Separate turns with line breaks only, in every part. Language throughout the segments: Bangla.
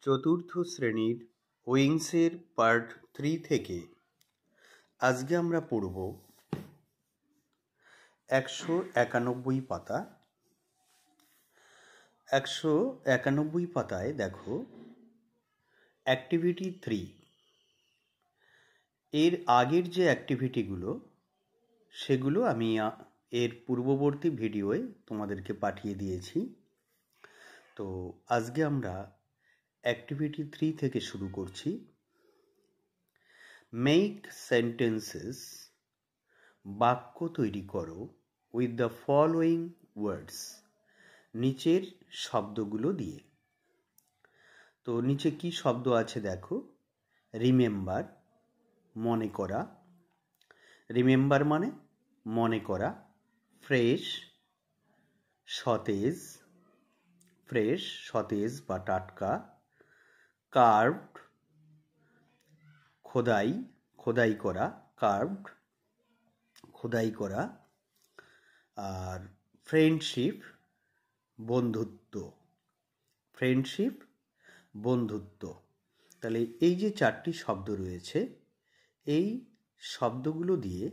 চতুর্থ শ্রেণীর উইংসের পার্ট 3 থেকে আজকে আমরা পড়ব 191 পাতা। 191 পাতায় দেখো অ্যাক্টিভিটি 3। এর আগের যে অ্যাক্টিভিটিগুলো সেগুলো আমি এর পূর্ববর্তী ভিডিওয়ে তোমাদেরকে পাঠিয়ে দিয়েছি। তো আজকে আমরা অ্যাক্টিভিটি 3 থেকে শুরু করছি। মেক সেন্টেন্সেস, বাক্য তৈরি করো উইথ দ্য ফলোয়িং ওয়ার্ডস, নিচের শব্দগুলো দিয়ে। তো নিচে কি শব্দ আছে দেখো। রিমেম্বার, মনে করা। রিমেম্বার মানে মনে করা। ফ্রেশ, সতেজ, ফ্রেশ সতেজ বা টাটকা। কার্ভড, খোদাই, খোদাই করা। কার্ভড, খোদাই করা। আর ফ্রেন্ডশিপ, বন্ধুত্ব। ফ্রেন্ডশিপ, বন্ধুত্ব। তাহলে এই যে চারটি শব্দ রয়েছে, এই শব্দগুলো দিয়ে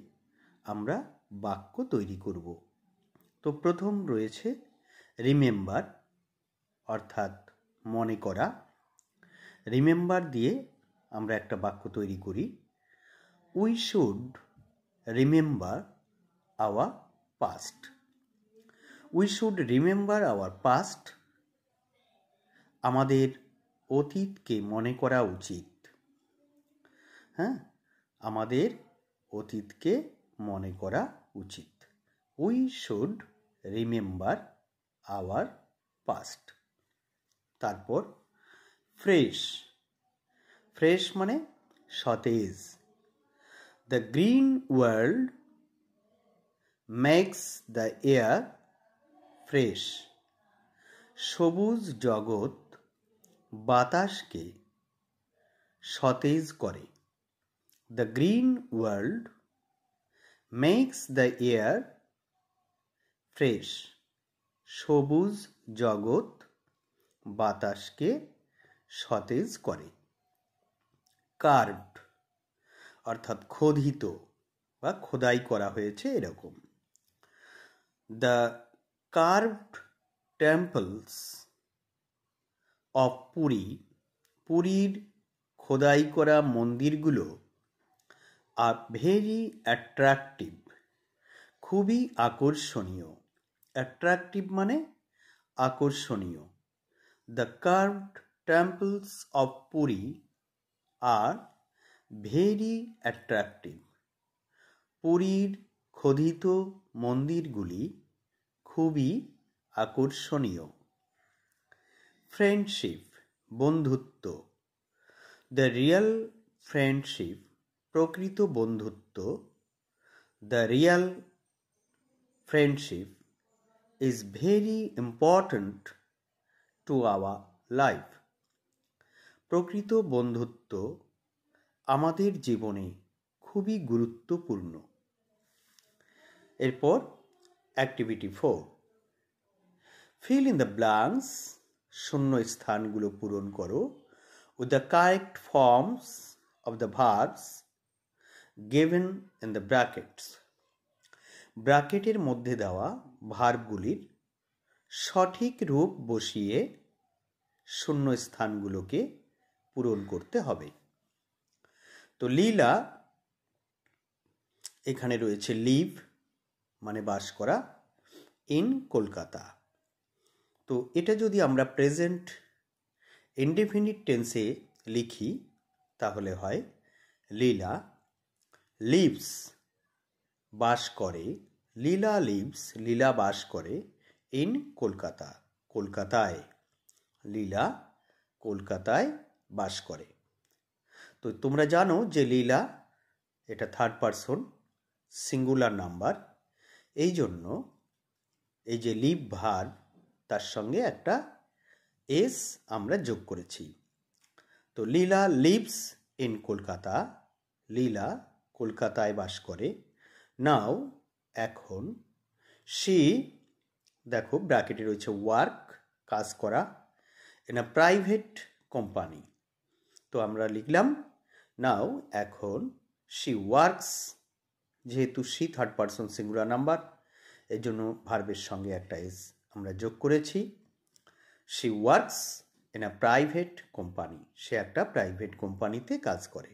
আমরা বাক্য তৈরি করব। তো প্রথম রয়েছে রিমেম্বার, অর্থাৎ মনে করা। রিমেম্বার দিয়ে আমরা একটা বাক্য তৈরি করি। We should remember our past. We should remember our past. আমাদের অতীতকে মনে করা উচিত। হ্যাঁ, আমাদের অতীতকে মনে করা উচিত। We should remember our past. তারপর ফ্রেশ। ফ্রেশ মানে সতেজ। The green world makes the air fresh. সবুজ জগৎ বাতাসকে সতেজ করে। The green world makes the air fresh. সবুজ জগৎ বাতাসকে সতেজ করে। কার্ভড অর্থাৎ খোদিত বা খোদাই করা হয়েছে এরকম। The curved temples of Puri. পুরীর খোদাই করা মন্দিরগুলো আর ভেরি অ্যাট্রাকটিভ, খুবই আকর্ষণীয়। অ্যাট্রাকটিভ মানে আকর্ষণীয়। The curved temples of Puri are very attractive. পুরীর খোদিত মন্দিরগুলি খুবই আকর্ষণীয়। ফ্রেন্ডশিপ, বন্ধুত্ব। দ্য রিয়েল ফ্রেন্ডশিপ, প্রকৃত বন্ধুত্ব। The real friendship is very important to our life. প্রকৃত বন্ধুত্ব আমাদের জীবনে খুবই গুরুত্বপূর্ণ। এরপর activity 4। Fill in the blanks, শূন্য স্থানগুলো পূরণ করো with the correct forms of the verbs given in the brackets. ব্র্যাকেটের মধ্যে দেওয়া ভার্বগুলির সঠিক রূপ বসিয়ে শূন্য স্থানগুলোকে পূরণ করতে হবে। তো লীলা, এখানে রয়েছে লিভ মানে বাস করা, ইন কলকাতা। তো এটা যদি আমরা প্রেজেন্ট ইনডেফিনিট টেন্সে লিখি তাহলে হয় লীলা লিভস, বাস করে। লীলা লিভস, লীলা বাস করে। ইন কলকাতা, কলকাতায়। লীলা কলকাতায় বাস করে। তো তোমরা জানো যে লীলা এটা থার্ড পারসন সিঙ্গুলার নাম্বার। এই জন্য এই যে লিভ ভার্ব তার সঙ্গে একটা এস আমরা যোগ করেছি। তো লীলা লিভস ইন কলকাতা, লীলা কলকাতায় বাস করে। নাও, এখন। শি, দেখো ব্র্যাকেটে রয়েছে ওয়ার্ক, কাজ করা। In a private company. তো আমরা লিখলাম নাও, এখন শি ওয়ার্কস, যেহেতু she third person singular number, এর জন্য ভার্বের সঙ্গে একটা এস আমরা যোগ করেছি। She works in a private company, সে একটা প্রাইভেট কোম্পানিতে কাজ করে।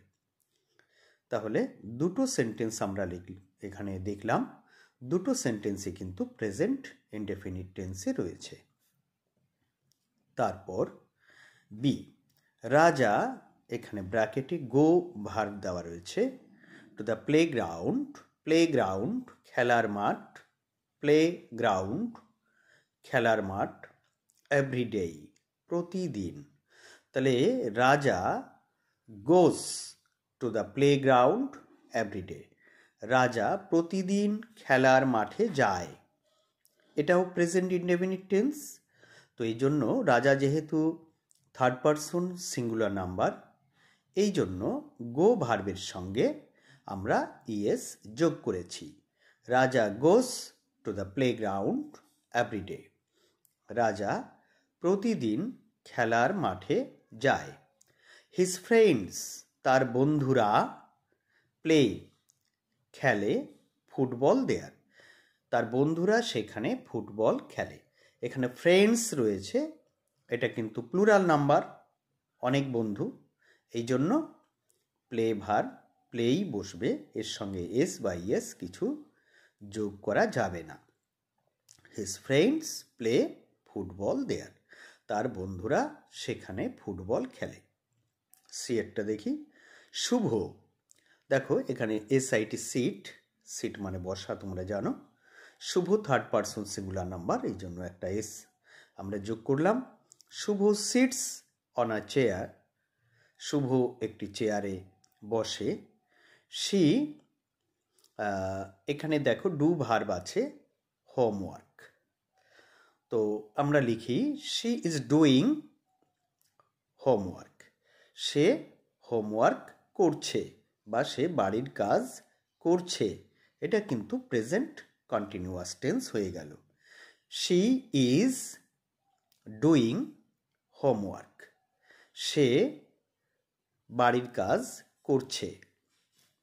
তাহলে দুটো সেন্টেন্স আমরা এখানে দেখলাম, দুটো সেন্টেন্সই কিন্তু প্রেজেন্ট ইনডেফিনিট টেন্সে রয়েছে। তারপর বি, রাজা, এখানে ব্র্যাকেটে গো ভার্ব দেওয়া রয়েছে। টু দ্য প্লেগ্রাউন্ড, প্লেগ্রাউন্ড খেলার মাঠ, প্লেগ্রাউন্ড খেলার মাঠ, এভরিডে প্রতিদিন। তাহলে Raja goes to the playground everyday, Raja প্রতিদিন খেলার মাঠে যায়। এটাও প্রেজেন্ট ইনডেফিনিট টেন্স। তো এই জন্য রাজা যেহেতু থার্ড পারসন সিঙ্গুলার নাম্বার, এই জন্য গো ভার্বের সঙ্গে আমরা ইএস যোগ করেছি। Raja goes to the playground everyday, Raja প্রতিদিন খেলার মাঠে যায়। হিজ ফ্রেন্ডস, তার বন্ধুরা, প্লে খেলে ফুটবল দেয়ার, তার বন্ধুরা সেখানে ফুটবল খেলে। এখানে ফ্রেন্ডস রয়েছে, এটা কিন্তু প্লুরাল নাম্বার, অনেক বন্ধু, এই জন্য প্লে ভার্ব প্লেই বসবে, এর সঙ্গে এস বা ইএস কিছু যোগ করা যাবে না। হিজ ফ্রেন্ডস প্লে ফুটবল দেয়ার, তার বন্ধুরা সেখানে ফুটবল খেলে। সি একটা দেখি, শুভ, দেখো এখানে এসআইটি সিট, সিট মানে বসা, তোমরা জানো। শুভ থার্ড পারসন সিঙ্গুলার নাম্বার, এই জন্য একটা এস আমরা যোগ করলাম। শুভ সিটস অন আ চেয়ার, শুভ একটি চেয়ারে বসে। শি, এখানে দেখো ডু ভার্ব আছে, হোমওয়ার্ক। তো আমরা লিখি she is doing homework, say homework করছে বা সে বাড়ির কাজ করছে। এটা কিন্তু প্রেজেন্ট কন্টিনিউয়াস টেন্স হয়ে গেল। শি ইজ ডুইং হোমওয়ার্ক, সে বাড়ির কাজ করছে।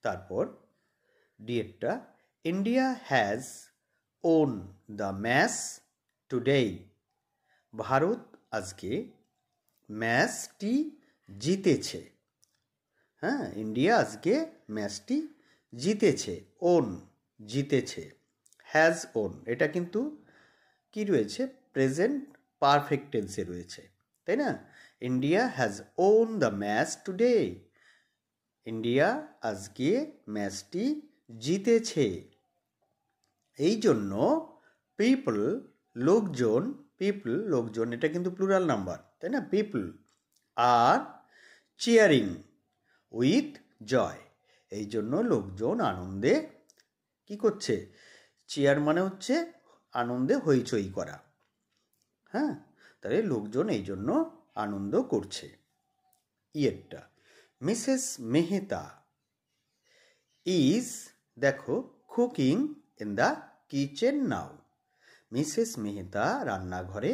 তারপর ডিএরটা, India has won the match today, ভারত আজকে ম্যাচটি জিতেছে। হ্যাঁ, ইন্ডিয়া আজকে ম্যাচটি জিতেছে। ওন জিতেছে, হ্যাজ ওন, এটা কিন্তু কি রয়েছে, প্রেজেন্ট পারফেক্ট টেন্সে রয়েছে, তাই না? India has won the match today, India আজকে ম্যাচটি জিতেছে। এই জন্য পিপল লোকজন, পিপল লোকজন, এটা কিন্তু প্লুরাল নাম্বার, তাই না? People R cheering with joy, এই জন্য লোকজন আনন্দে কি করছে, চিয়ার মানে হচ্ছে আনন্দে হইচই করা। হ্যাঁ, তাহলে লোকজন এই জন্য আনন্দ করছে। ইয়েরটা, মিসেস মেহতা ইজ, দেখো cooking in the kitchen now, Mrs Mehta রান্নাঘরে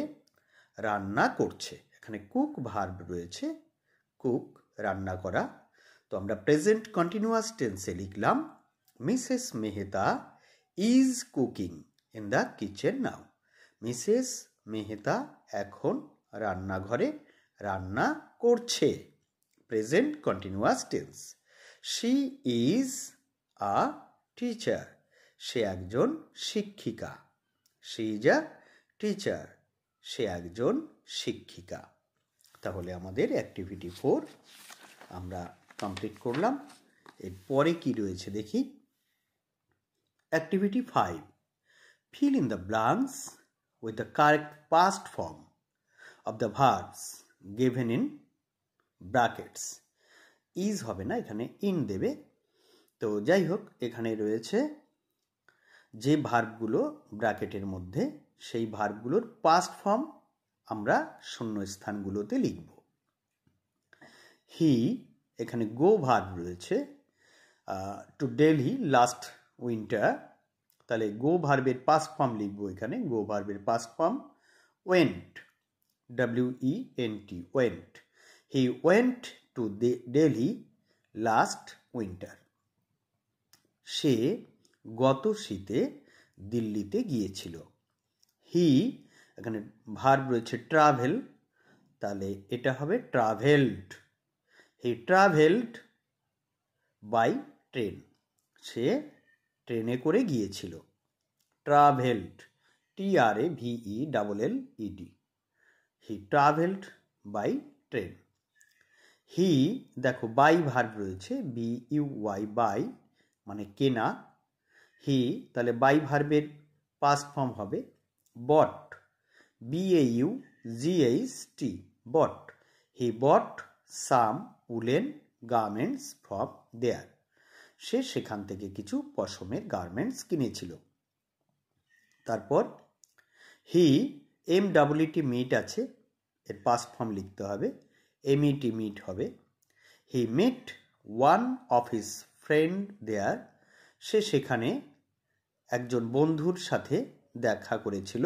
রান্না করছে। এখানে কুক ভার্ব রয়েছে, কুক রান্না করা। তো আমরা প্রেজেন্ট কন্টিনিউয়াস টেন্সে লিখলাম Mrs Mehta is cooking in the kitchen now, Mrs Mehta এখন রান্নাঘরে রান্না করছে, present continuous tense. She is a teacher, সে একজন শিক্ষিকা, শি ইজ আ টিচার, সে একজন শিক্ষিকা। তাহলে আমাদের অ্যাক্টিভিটি 4 আমরা কমপ্লিট করলাম। এরপরে কি রয়েছে দেখি। Activity 5, fill in the blanks with the correct past form of the verbs given in brackets. is হবে না, এখানে in দেবে। তো যাই হোক, এখানে রয়েছে যে ভার্বগুলো ব্র্যাকেটের মধ্যে, সেই ভার্বগুলোর পাস্ট ফর্ম আমরা শূন্য স্থানগুলোতে লিখব। হি, এখানে গো ভার্ব রয়েছে, টু দিল্লি লাস্ট উইন্টার, তাহলে গো ভার্বের পাস্ট ফর্ম লিখব এখানে। গো ভার্বের past form went, WENT, went. He went to Delhi last winter. সে গত শীতে দিল্লিতে গিয়েছিল। হি, এখানে ভার্ব রয়েছে ট্রাভেল, তাহলে এটা হবে travelled. He travelled by train. সে ট্রেনে করে গিয়েছিল। Travelled, TRAVELLED। He travelled by train. He, দেখো বাই ভার্ব রয়েছে, BUY, বাই মানে কেনা। হি, তাহলে বাই ভার্বের পাস্ট ফর্ম হবে bought, BAUGHT, bought. He bought some woollen garments from there. সে সেখান থেকে কিছু পশমের গার্মেন্টস কিনেছিল। তারপর হি, MWT মিট আছে, এর পাস্ট ফর্ম লিখতে হবে, MET মিট হবে। He met one of his friend there. সে সেখানে একজন বন্ধুর সাথে দেখা করেছিল।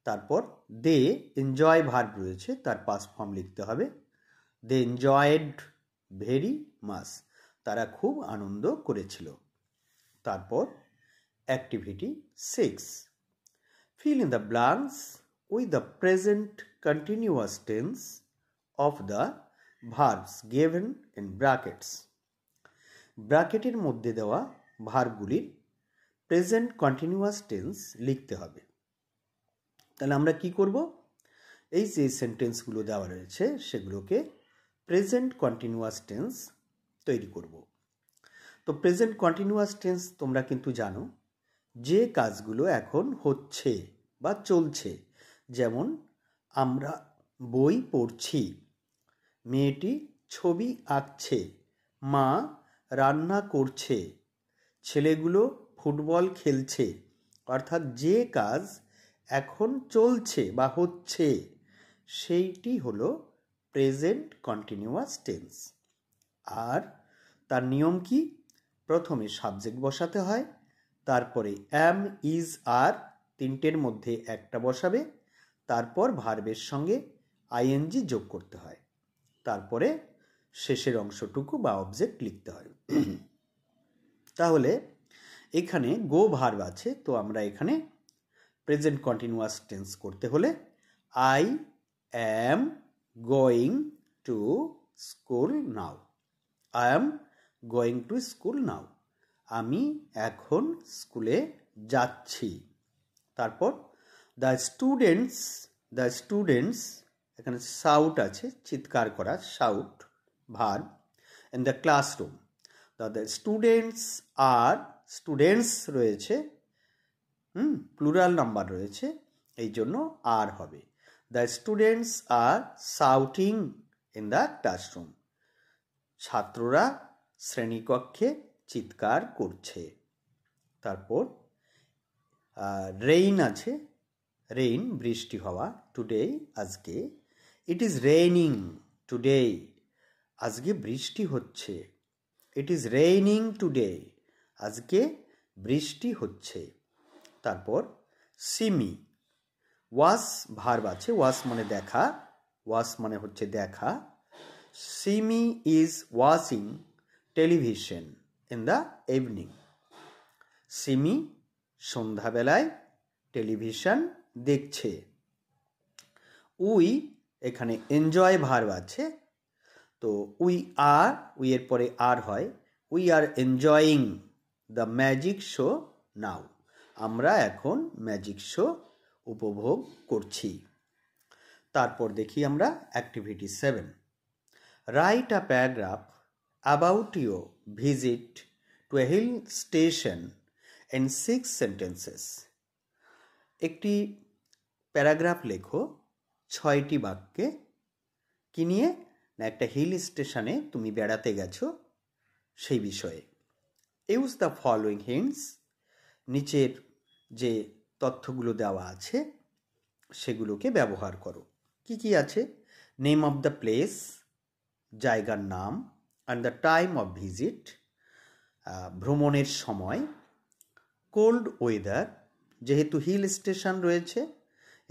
তারপর দে এনজয় ভার্ব রয়েছে, তার পাস্ট ফর্ম লিখতে হবে, দে এনজয়েড ভেরি মাচ। তারা খুব আনন্দ করেছিল। তারপর activity 6, fill in the blanks with the present continuous tense of the verbs given in brackets. ব্র্যাকেটের মধ্যে দেওয়া ভার্বগুলির প্রেজেন্ট কন্টিনিউয়াস টেন্স লিখতে হবে। তাহলে আমরা কি করব? এই যে সেন্টেন্সগুলো দেওয়া রয়েছে সেগুলোকে প্রেজেন্ট কন্টিনিউয়াস টেন্স তৈরি করব। তো প্রেজেন্ট কন্টিনিউয়াস টেন্স তোমরা কিন্তু জানো, যে কাজগুলো এখন হচ্ছে বা চলছে, যেমন আমরা বই পড়ছি, মেয়েটি ছবি আঁকছে, মা রান্না করছে, ছেলেগুলো ফুটবল খেলছে। অর্থাৎ যে কাজ এখন চলছে বা হচ্ছে সেইটি হলো প্রেজেন্ট কন্টিনিউয়াস টেন্স। আর তার নিয়ম কি? প্রথমে সাবজেক্ট বসাতে হয়, তারপরে অ্যাম, ইজ, আর তিনটের মধ্যে একটা বসাবে, তারপর ভার্বের সঙ্গে ING যোগ করতে হয়, তারপরে শেষের অংশটুকু বা অবজেক্ট লিখতে হয়। তাহলে এখানে গো ভার্ব আছে, তো আমরা এখানে প্রেজেন্ট কন্টিনিউয়াস টেন্স করতে হলে I am going to school now. I am going to school now, আমি এখন স্কুলে যাচ্ছি। তারপর দ্য স্টুডেন্টস, এখানে শাউট আছে, চিৎকার করা, shout verb, in the classroom. The students রয়েছে, প্লুরাল নাম্বার রয়েছে, এই জন্য আর হবে। The students are shouting in the classroom. ছাত্ররা শ্রেণীকক্ষে চিৎকার করছে। তারপর রেইন আছে, রেইন বৃষ্টি হওয়া, টুডে আজকে, ইট ইজ রেইনিং টুডে, আজকে বৃষ্টি হচ্ছে। ইট ইজ রেইনিং টুডে, আজকে বৃষ্টি হচ্ছে। তারপর সিমি, ওয়াস ভার্ব আছে, ওয়াস মানে দেখা, ওয়াস মানে হচ্ছে দেখা। Simi is watching television in the evening. Simi সন্ধ্যাবেলায় টেলিভিশন দেখছে। উই, এখানে এনজয় ভার্ব আছে, তো উই এর পরে আর হয়, we are enjoying the magic show now, আমরা এখন ম্যাজিক শো উপভোগ করছি। তারপর দেখি আমরা activity 7, write a paragraph about your visit to a hill station in 6 sentences. একটি প্যারাগ্রাফ লেখো 6টি বাক্যে। কি নিয়ে? না, একটা হিল স্টেশনে তুমি বেড়াতে গেছো সেই বিষয়ে। ইউজ দ্য ফলোয়িং হিন্টস, নিচের যে তথ্যগুলো দেওয়া আছে সেগুলোকে ব্যবহার করো। কি কি আছে? নেম অফ দ্য প্লেস, জায়গার নাম, and the time of visit, ভ্রমণের সময়, কোল্ড ওয়েদার, যেহেতু হিল স্টেশন রয়েছে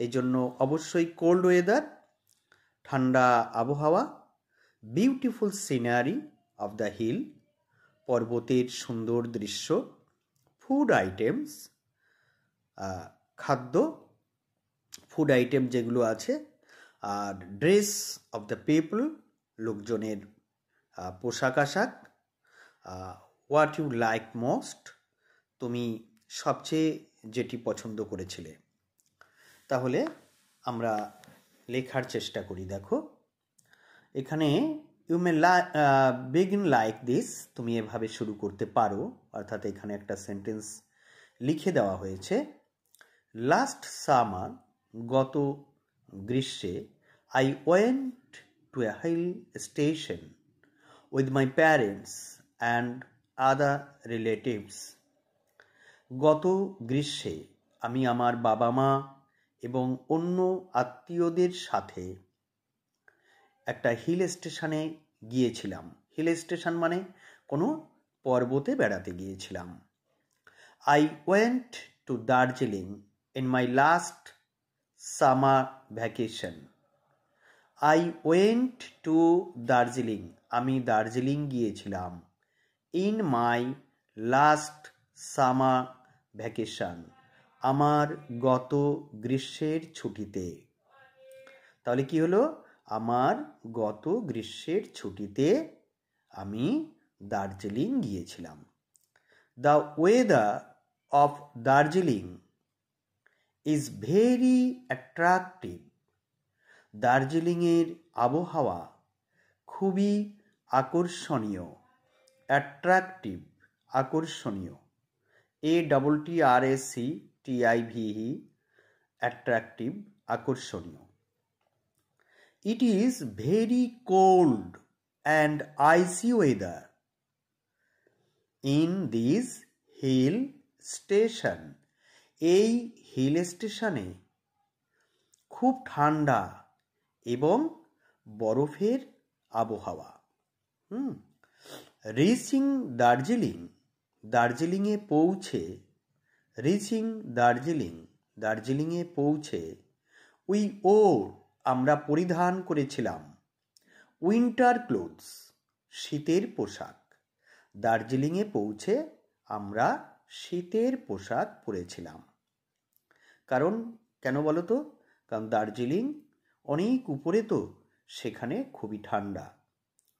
এই জন্য অবশ্যই কোল্ড ওয়েদার, ঠান্ডা আবহাওয়া, beautiful scenery of the hill, পর্বতের সুন্দর দৃশ্য, ফুড আইটেমস, খাদ্য, ফুড আইটেম যেগুলো আছে, আর ড্রেস অফ দ্য পিপল, লোকজনের পোশাক আশাক, হোয়াট ইউ লাইক মোস্ট, তুমি সবচেয়ে যেটি পছন্দ করেছিলে। তাহলে আমরা লেখার চেষ্টা করি। দেখো এখানে you may begin like this, তুমি এভাবে শুরু করতে পারো, অর্থাৎ এখানে একটা সেন্টেন্স লিখে দেওয়া হয়েছে। লাস্ট সামার, গত গ্রীষ্মে, I went to a hill station with my parents and other relatives. গত গ্রীষ্মে আমি আমার বাবা মা এবং অন্য আত্মীয়দের সাথে একটা হিল স্টেশনে গিয়েছিলাম। হিল স্টেশন মানে কোনো পর্বতে বেড়াতে গিয়েছিলাম। I went two Darjeeling in my last summer vacation. I went two Darjeeling, আমি দার্জিলিং গিয়েছিলাম। In my last summer vacation, আমার গত গ্রীষ্মের ছুটিতে। তাহলে কি হলো? আমার গত গ্রীষ্মের ছুটিতে আমি দার্জিলিং গিয়েছিলাম। The weather of Darjeeling is very attractive. দার্জিলিংয়ের আবহাওয়া খুবই আকর্ষণীয়। অ্যাট্রাকটিভ, আকর্ষণীয়, ATTRACTIVE, অ্যাট্রাকটিভ, আকর্ষণীয়। It is very cold and icy weather in this hill station. এই হিল স্টেশনে খুব ঠান্ডা এবং বরফের আবহাওয়া। রিচিং দার্জিলিং, দার্জিলিংয়ে পৌঁছে, রিচিং দার্জিলিং, দার্জিলিংয়ে পৌঁছে, উই ওর, আমরা পরিধান করেছিলাম, উইন্টার ক্লোথস, শীতের পোশাক। দার্জিলিংয়ে পৌঁছে আমরা শীতের পোশাক পরেছিলাম। কারণ কেন বলো তো? কারণ দার্জিলিং অনেক উপরে, তো সেখানে খুবই ঠান্ডা।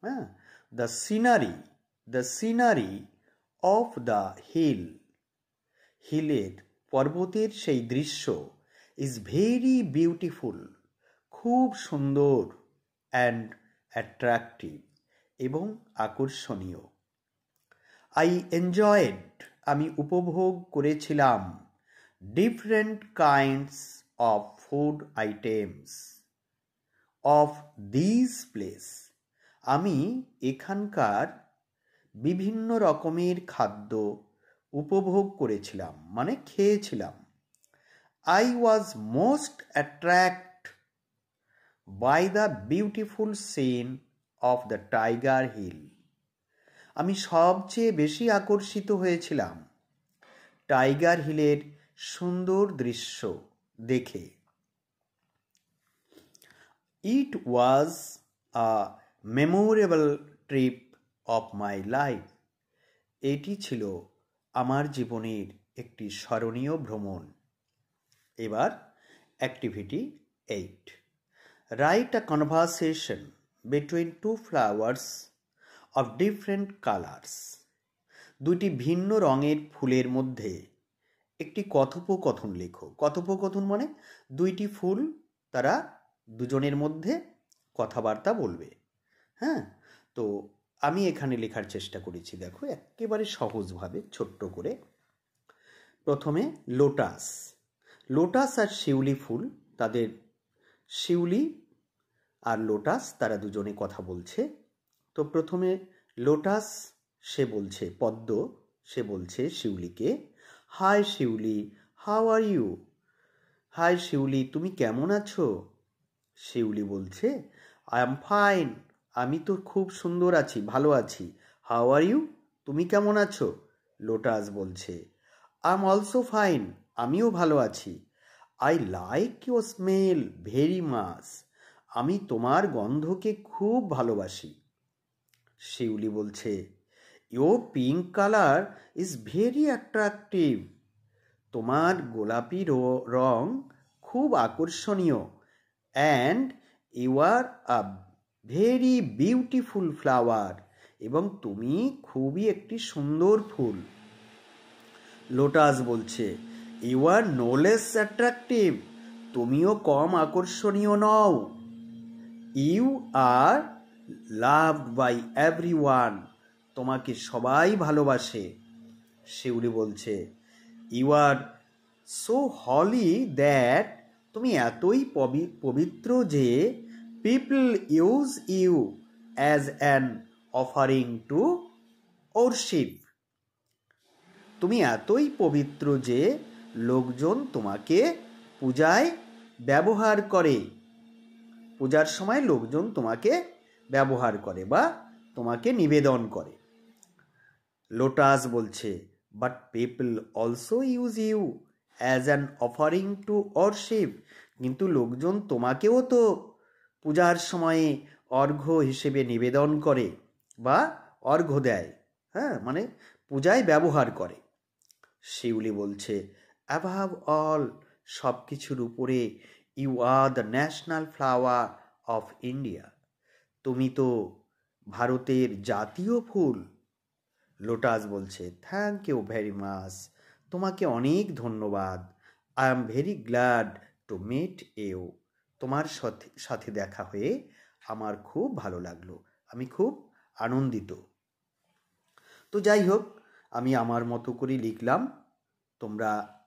হ্যাঁ, the scenery of the hill, হিলের, পর্বতের সেই দৃশ্য, ইজ ভেরি বিউটিফুল, খুব সুন্দর, অ্যান্ড অ্যাট্রাকটিভ, এবং আকর্ষণীয়। আই এনজয়েড, আমি উপভোগ করেছিলাম, different kinds of food items of this place, আমি এখানকার বিভিন্ন রকমের খাদ্য উপভোগ করেছিলাম, মানে খেয়েছিলাম। I was most attract by the beautiful scene of the Tiger Hill, আমি সবচেয়ে বেশি আকর্ষিত হয়েছিলাম টাইগার হিলের সুন্দর দৃশ্য দেখে। It was a memorable trip of my life, এটি ছিল আমার জীবনের একটি স্মরণীয় ভ্রমণ। এবার activity 8, write a conversation between two flowers of different colours, দুটি ভিন্ন রঙের ফুলের মধ্যে একটি কথোপকথন লেখো। কথোপকথন মানে দুইটি ফুল, তারা দুজনের মধ্যে কথাবার্তা বলবে। হ্যাঁ, তো আমি এখানে লেখার চেষ্টা করেছি, দেখো একেবারে সহজভাবে, ছোট্ট করে। প্রথমে লোটাস, লোটাস আর শিউলি ফুল, তাদের শিউলি আর লোটাস, তারা দুজনে কথা বলছে। তো প্রথমে লোটাস, সে বলছে, পদ্ম, সে বলছে শিউলিকে, hi Shiuli, how are you, hi Shiuli, তুমি কেমন আছো? শিউলি বলছে, আই এম ফাইন, আমি তো খুব সুন্দর আছি, ভালো আছি। হাউ আর ইউ, তুমি কেমন আছো? লোটাস বলছে, আই এম অলসো ফাইন, আমিও ভালো আছি। I like your smell very much, আমি তোমার গন্ধকে খুব ভালোবাসি। শিউলি বলছে, your pink colour is very attractive. তোমার গোলাপি রং খুব আকর্ষণীয়। And you are a very beautiful flower. এবং তুমি খুবই একটি সুন্দর ফুল। লোটাস বলছে, you are no less attractive. তুমিও কম আকর্ষণীয় নও। You are loved by everyone. তোমাকে সবাই ভালোবাসে। শিউলি বলছে, you are so holy that, তুমি এতই পবিত্র যে people use you as an offering to worship. তুমি এতই পবিত্র যে লোকজন তোমাকে পূজায় ব্যবহার করে। পূজার সময় লোকজন তোমাকে ব্যবহার করে বা তোমাকে নিবেদন করে। লোটাস বলছে, but people also use you as an offering to worship. কিন্তু লোকজন তোমাকেও তো পূজার সময়ে অর্ঘ্য হিসেবে নিবেদন করে বা অর্ঘ্য দেয়, হ্যাঁ, মানে পূজায় ব্যবহার করে। শিউলি বলছে, অ্যাভাব অল, সব কিছুর উপরে, you are the national flower of India. তুমি তো ভারতের জাতীয় ফুল। লোটাস বলছে, থ্যাংক ইউ ভেরি মাচ। তোমাকে অনেক ধন্যবাদ। I am very glad to meet you. তোমার সাথে দেখা হয়ে আমার খুব ভালো লাগলো। আমি খুব আনন্দিত। তো যাই হোক, আমি আমার মতো করে লিখলাম, তোমরা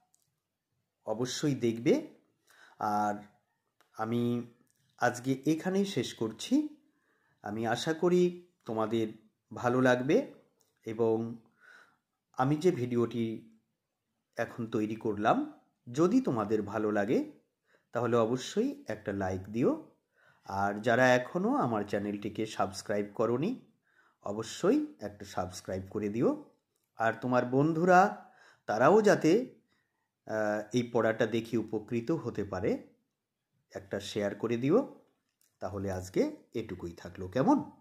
অবশ্যই দেখবে। আর আমি আজকে এখানেই শেষ করছি। আমি আশা করি তোমাদের ভালো লাগবে এবং আমি যে ভিডিওটি এখন তৈরি করলাম, যদি তোমাদের ভালো লাগে তাহলে অবশ্যই একটা লাইক দিও। আর যারা এখনও আমার চ্যানেলটিকে সাবস্ক্রাইব করোনি, অবশ্যই একটা সাবস্ক্রাইব করে দিও। আর তোমার বন্ধুরা, তারাও যাতে এই পড়াটা দেখে উপকৃত হতে পারে, একটা শেয়ার করে দিও। তাহলে আজকে এটুকুই থাকলো, কেমন?